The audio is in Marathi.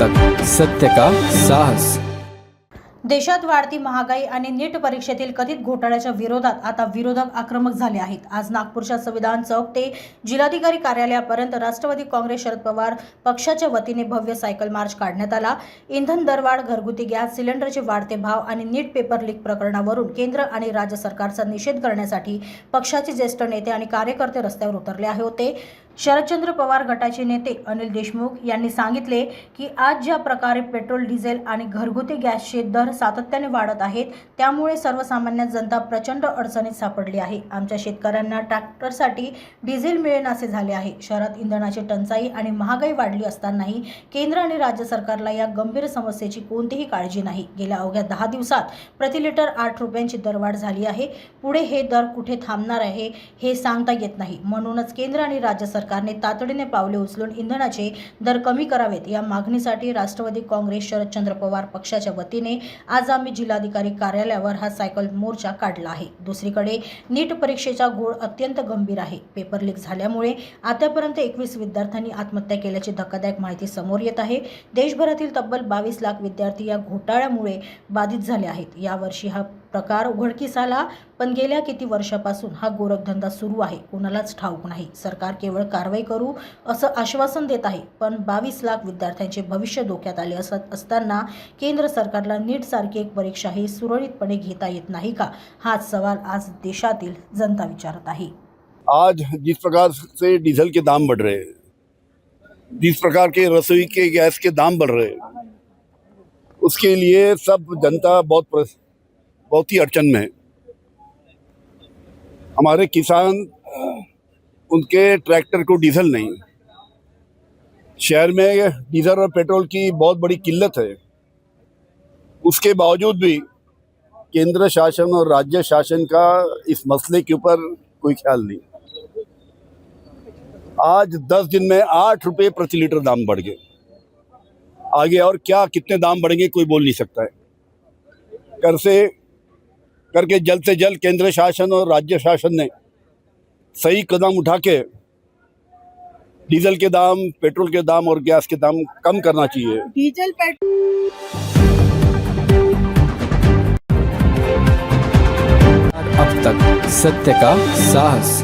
तक सत्य का साहस। देशात वाढती महागाई आणि नीट परीक्षेतील कथित घोटाळ्याच्या विरोधात आता विरोधक आक्रमक झाले आहेत। आज नागपूरच्या संविधान चौक ते जिल्हाधिकारी कार्यालयापर्यंत राष्ट्रवादी काँग्रेस शरद पवार पक्षाच्या वतीने भव्य सायकल मार्च काढण्यात आला। इंधन दरवाढ, घरगुती गॅस सिलेंडरचे वाढते भाव आणि नीट पेपर लीक प्रकरणावरून केंद्र आणि राज्य सरकारचा निषेध करण्यासाठी पक्षाचे ज्येष्ठ नेते आणि कार्यकर्ते रस्त्यावर उतरले होते। शरदचंद्र पवार गटाचे नेते अनिल देशमुख यांनी सांगितले की आज ज्या प्रकारे पेट्रोल, डिझेल आणि घरगुती गॅसचे दर सातत्याने वाढत आहेत, त्यामुळे सर्वसामान्य जनता प्रचंड अडचणीत सापडली आहे। आमच्या शेतकऱ्यांना ट्रॅक्टरसाठी डिझेल मिळेनासे झाले आहे। शहरात इंधनाची टंचाई आणि महागाई वाढली असतानाही केंद्र आणि राज्य सरकारला या गंभीर समस्येची कोणतीही काळजी नाही। गेल्या अवघ्या 10 दिवसात प्रति लिटर 8 रुपयांची दरवाढ झाली आहे। पुढे हे दर कुठे थांबणार आहे हे सांगता येत नाही। म्हणूनच केंद्र आणि राज्य सरकारने तातडीने पावले उचलून इंधनाचे दर कमी करावेत, या मागणीसाठी राष्ट्रवादी काँग्रेस शरदचंद्र पवार पक्षाच्या वतीने आज आम्ही जिल्हाधिकारी कार्यालयावर हा सायकल मोर्चा काढला आहे। दुसरीकडे नीट परीक्षेचा घोळ अत्यंत गंभीर आहे। पेपर लीक झाल्यामुळे आतापर्यंत 21 विद्यार्थ्यांनी आत्महत्या केल्याची धक्कादायक माहिती समोर येत आहे। देशभरातील तब्बल 22 लाख विद्यार्थी या घोटाळ्यामुळे बाधित झाले आहेत। यावर्षी हा प्रकार उघडकीस आला, पण गेल्या किती वर्षापासून हा गोरखधंदा सुरू आहे कोणालाच ठाऊक नाही। सरकार केवळ कारवाई करू असं आश्वासन देत आहे, पण 22 लाख विद्यार्थ्यांचे भविष्य धोक्यात आले असताना केंद्र सरकारला नीट सारखी एक परीक्षा ही सुरळीतपणे घेता येत नाही का, हाच सवाल आज देशातील जनता विचारत आहे। आज जिस प्रकार से डीजल के दाम बढ़ रहे हैं, जिस प्रकार के रसोई के गैस के दाम बढ़ रहे हैं, उसके लिए सब जनता बहुत ही अड़चन में है। हमारे किसान, उनके ट्रैक्टर को डीजल नहीं, शहर में डीजल और पेट्रोल की बहुत बड़ी किल्लत है। उसके बावजूद भी केंद्र शासन और राज्य शासन का इस मसले के ऊपर कोई ख्याल नहीं। आज 10 दिन में 8 रुपये प्रति लीटर दाम बढ़ गए। आगे और क्या कितने दाम बढ़ेंगे कोई बोल नहीं सकता है। करके जल्द से जल्द केंद्र शासन और राज्य शासन ने सही कदम उठा के डीजल के दाम, पेट्रोल के दाम और गैस के दाम कम करना चाहिए। डीजल अब तक सत्य का साहस।